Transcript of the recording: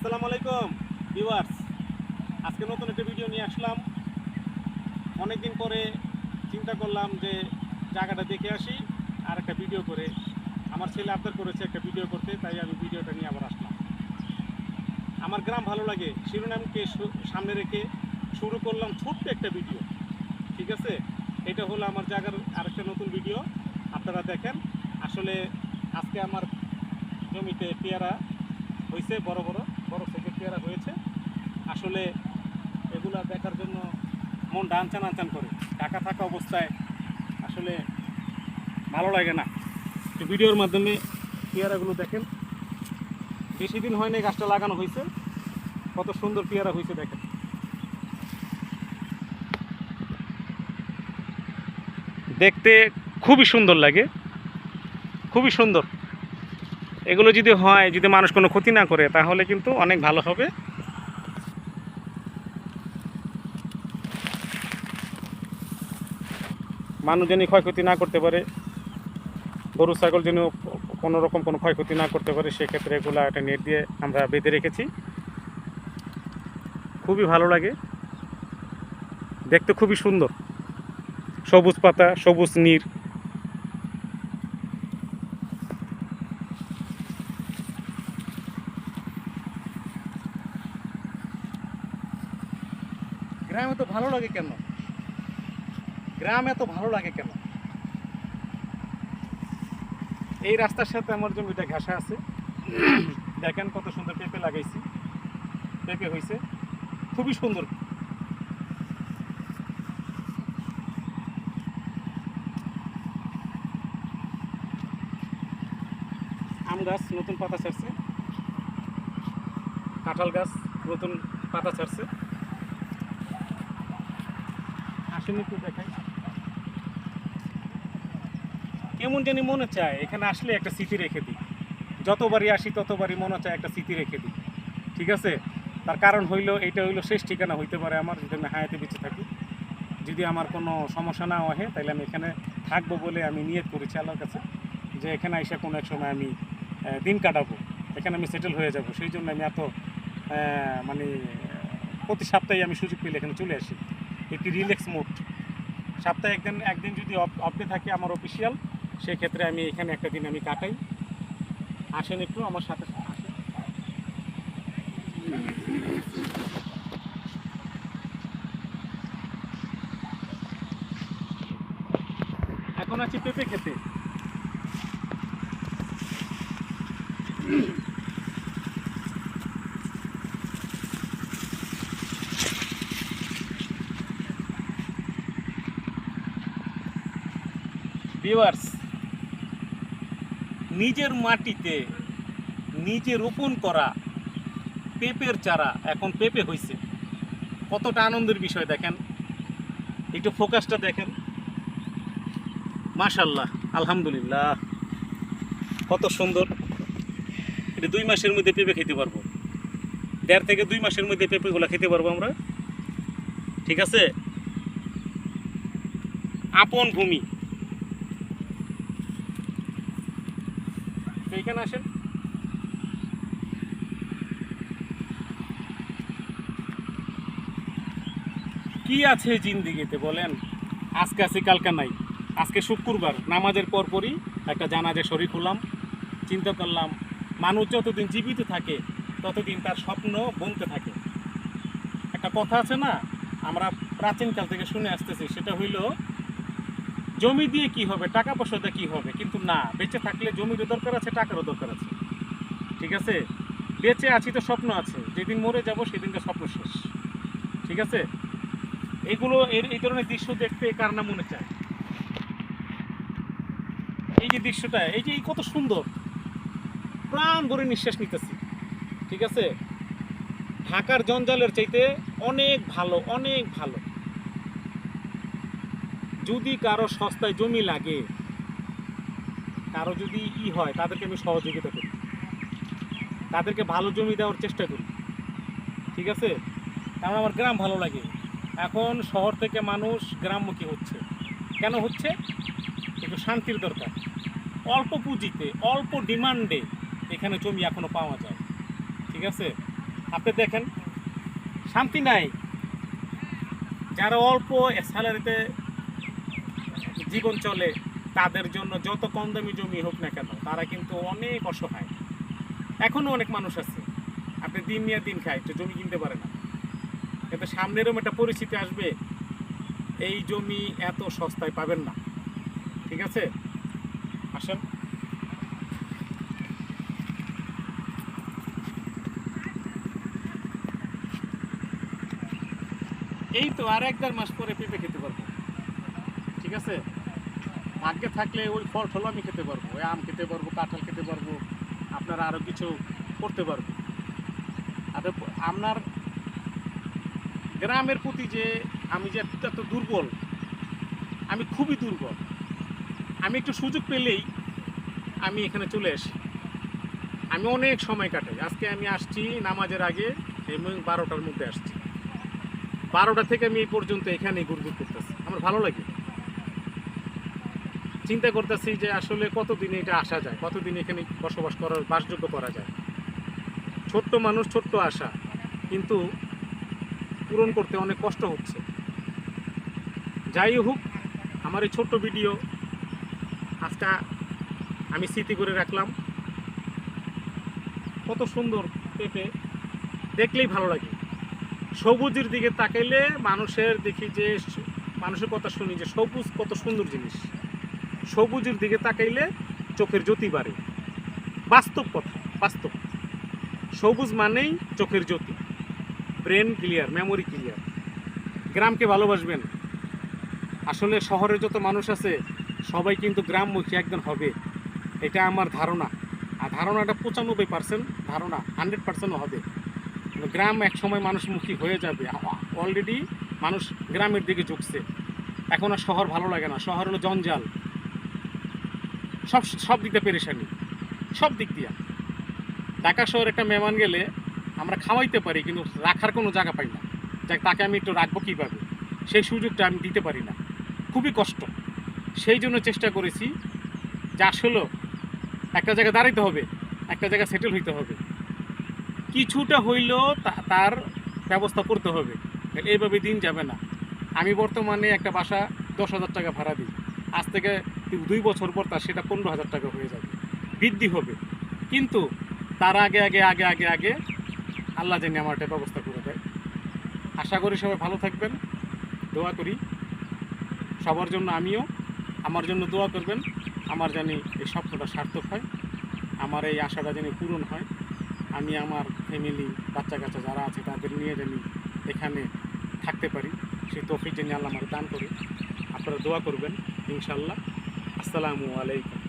আসসালামু আলাইকুম ভিউয়ার্স, আজকে নতুন একটা ভিডিও নিয়ে আসলাম। অনেকদিন পরে চিন্তা করলাম যে জায়গাটা দেখে আসি আর একটা ভিডিও করে। আমার ছেলে আবদার করেছে একটা ভিডিও করতে, তাই আমি ভিডিওটা নিয়ে আবার আসলাম। আমার গ্রাম ভালো লাগে শিরোনামকে সামনে রেখে শুরু করলাম ছোট্ট একটা ভিডিও। ঠিক আছে, এটা হলো আমার জায়গার আরেকটা নতুন ভিডিও, আপনারা দেখেন। আসলে আজকে আমার জমিতে পেয়ারা হয়েছে, বড় বড় সাইজের পেয়ারা হয়েছে। আসলে এগুলা দেখার জন্য মনটা আনচান আনচান করে। ঢাকা থাকা অবস্থায় আসলে ভালো লাগে না। তো ভিডিওর মাধ্যমে পেয়ারাগুলো দেখেন। বেশি দিন হয়নি গাছটা লাগানো হয়েছে, কত সুন্দর পেয়ারা হয়েছে দেখেন। দেখতে খুবই সুন্দর লাগে, খুবই সুন্দর। এগুলো যদি হয়, যদি মানুষ কোনো ক্ষতি না করে, তাহলে কিন্তু অনেক ভালো হবে। মানুষ যেন ক্ষয়ক্ষতি না করতে পারে, গরু ছাগল যেন কোনো রকম কোনো ক্ষয়ক্ষতি না করতে পারে, সেক্ষেত্রে এগুলো একটা নেট দিয়ে আমরা বেঁধে রেখেছি। খুবই ভালো লাগে দেখতে, খুবই সুন্দর। সবুজ পাতা, সবুজ নীর। গ্রাম এত ভালো লাগে কেন? গ্রাম এত ভালো লাগে কেন? এই রাস্তার সাথে আমার জমিটা ঘেঁষা আছে। দেখেন কত সুন্দর পেঁপে লাগাইছি, পেঁপে হয়েছে খুবই সুন্দর। আম গাছ নতুন পাতা ছাড়ছে, কাঁঠাল গাছ নতুন পাতা ছাড়ছে। আসেন একটু দেখাই। কেমন জানি মনে চায় এখানে আসলে একটা স্মৃতি রেখে দিই। যতবারই আসি ততবারই মনে চায় একটা স্মৃতি রেখে দিই। ঠিক আছে, তার কারণ হইল এইটা হইল শেষ ঠিকানা হইতে পারে আমার, যদি আমি হায়াতে বেঁচে থাকি। যদি আমার কোনো সমস্যা না হয় তাহলে আমি এখানে থাকবো বলে আমি নিয়ত করেছি আল্লাহর কাছে, যে এখানে এসে কোনো এক সময় আমি দিন কাটাবো, এখানে আমি সেটেল হয়ে যাব। সেই জন্য আমি এত মানে প্রতি সপ্তাহে আমি সুযোগ পেলে এখানে চলে আসি, একটি রিল্যাক্স মুড। সপ্তাহে একদিন যদি অফ থাকে আমার অফিসিয়াল, সেক্ষেত্রে আমি এখানে একটা দিন আমি কাটাই। আসেন একটু আমার সাথে আসেন। এখন আছি পেঁপে খেতে। ভিউয়ার্স, নিজের মাটিতে নিজে রোপণ করা পেঁপের চারা এখন পেঁপে হয়েছে, কতটা আনন্দের বিষয় দেখেন। একটু ফোকাসটা দেখেন, মাশাল্লাহ, আলহামদুলিল্লাহ, কত সুন্দর। এটা 2 মাসের মধ্যে পেঁপে খেতে পারবো, 1.5 থেকে 2 মাসের মধ্যে পেঁপেগুলো খেতে পারবো আমরা। ঠিক আছে, আপন ভূমি। তো এইখানে আসেন। কি আছে জিন্দিগিতে বলেন? আজকে আছি কালকে নাই। আজকে শুক্রবার, নামাজের পরপরই একটা জানাজা শরীক হলাম। চিন্তা করলাম মানুষ যতদিন জীবিত থাকে ততদিন তার স্বপ্ন বনতে থাকে। একটা কথা আছে না, আমরা প্রাচীনকাল থেকে শুনে আসতেছি, সেটা হইল জমি দিয়ে কি হবে, টাকা পয়সা দিয়ে কি হবে। কিন্তু না, বেঁচে থাকলে জমিরও দরকার আছে, টাকারও দরকার আছে। ঠিক আছে, বেঁচে আছি তো স্বপ্ন আছে, যেদিন মরে যাব সেদিনটা স্বপ্ন শেষ। ঠিক আছে, এইগুলো এই ধরনের দৃশ্য দেখতে কার না মনে চায়? এই যে দৃশ্যটা, এই যে কত সুন্দর, প্রাণ ভরে নিঃশ্বাস নিতেছি। ঠিক আছে, ঢাকার জঞ্জালের চাইতে অনেক ভালো, অনেক ভালো। যদি কারো সস্তায় জমি লাগে, কারো যদি হয়, তাদেরকে আমি সহযোগিতা করি, তাদেরকে ভালো জমি দেওয়ার চেষ্টা করি। ঠিক আছে, কারণ আমার গ্রাম ভালো লাগে। এখন শহর থেকে মানুষ গ্রামমুখী হচ্ছে, কেন হচ্ছে? একটু শান্তির দরকার। অল্প পুঁজিতে, অল্প ডিমান্ডে এখানে জমি এখনো পাওয়া যায়। ঠিক আছে, আপনি দেখেন শান্তি নাই। যারা অল্প স্যালারিতে জীবন চলে তাদের জন্য যত কম দামি জমি হোক না কেন তারা কিন্তু অনেক অসহায়। এখনও অনেক মানুষ আছে আপনি দিন নিয়ে দিন খায় তো জমি কিনতে পারে না, কিন্তু সামনে এরকম একটা পরিস্থিতি আসবে এই জমি এত সস্তায় পাবেন না। ঠিক আছে, আসেন। এই তো আর 1-1.5 মাস পরে পেঁপে খেতে পারবো। ঠিক আছে, ভাগ্যে থাকলে ওই ফল টল আমি খেতে পারবো, ওই আম খেতে পারবো, কাঁঠাল খেতে পারবো, আপনারা আরও কিছু করতে পারবো। আর আপনার গ্রামের প্রতি যে আমি যে এত দুর্বল, আমি খুবই দুর্বল। আমি একটু সুযোগ পেলেই আমি এখানে চলে আসি, আমি অনেক সময় কাটাই। আজকে আমি আসছি নামাজের আগে এবং 12টার মধ্যে আসছি, 12টা থেকে আমি এই পর্যন্ত এখানেই ঘুরঘুর করতেছি। আমার ভালো লাগে, চিন্তা করতেছি যে আসলে কতদিনে এটা আসা যায়, কতদিন এখানে বসবাস করার বাসযোগ্য করা যায়। ছোট্ট মানুষ, ছোট্ট আশা, কিন্তু পূরণ করতে অনেক কষ্ট হচ্ছে। যাই হোক, আমার এই ছোট্ট ভিডিও আজকে আমি স্মৃতি করে রাখলাম। কত সুন্দর পেঁপে, দেখলেই ভালো লাগে। সবুজের দিকে তাকাইলে মানুষের দেখি যে মানুষের কথা শুনি যে সবুজ কত সুন্দর জিনিস। সবুজের দিকে তাকাইলে চোখের জ্যোতি বাড়ে, বাস্তব কথা, বাস্তব। সবুজ মানেই চোখের জ্যোতি, ব্রেন ক্লিয়ার, মেমোরি ক্লিয়ার। গ্রামকে ভালোবাসবেন। আসলে শহরে যত মানুষ আছে সবাই কিন্তু গ্রামমুখী একদিন হবে, এটা আমার ধারণা। আর ধারণাটা 95% ধারণা, 100%ও হবে। গ্রাম এক সময় মানুষমুখী হয়ে যাবে। অলরেডি মানুষ গ্রামের দিকে ঝুঁকছে। এখন আর শহর ভালো লাগে না। শহর হলো জঞ্জাল, সব দিক দিয়ে পেরেশানি, সব দিক দিয়ে। ঢাকা শহরে একটা মেহমান গেলে আমরা খাওয়াইতে পারি, কিন্তু রাখার কোনো জায়গা পাই না। যাক, তাকে আমি একটু রাখবো কীভাবে, সেই সুযোগটা আমি দিতে পারি না, খুবই কষ্ট। সেই জন্য চেষ্টা করেছি যে আসলে একটা জায়গায় দাঁড়াইতে হবে, একটা জায়গায় সেটেল হইতে হবে, কিছুটা হইলেও তার ব্যবস্থা করতে হবে। এইভাবে দিন যাবে না। আমি বর্তমানে একটা বাসা 10,000 টাকা ভাড়া দিই, আজ থেকে 2 বছর পর তার সেটা 15,000 টাকা হয়ে যাবে, বৃদ্ধি হবে। কিন্তু তার আগে আগে আগে আগে আগে আল্লাহ জানি আমার একটা ব্যবস্থা করে দেয়। আশা করি সবাই ভালো থাকবেন, দোয়া করি সবার জন্য। আমিও আমার জন্য দোয়া করবেন, আমার জানি এই স্বপ্নটা সার্থক হয়, আমার এই আশাটা জানি পূরণ হয়। আমি আমার ফ্যামিলি, বাচ্চা কাচ্চা যারা আছে তাদের নিয়ে জানি এখানে থাকতে পারি, সেই তৌফিক জানি আল্লাহ আমার দান করে। আপনারা দোয়া করবেন ইনশাআল্লাহ। আসসালামু আলাইকুম।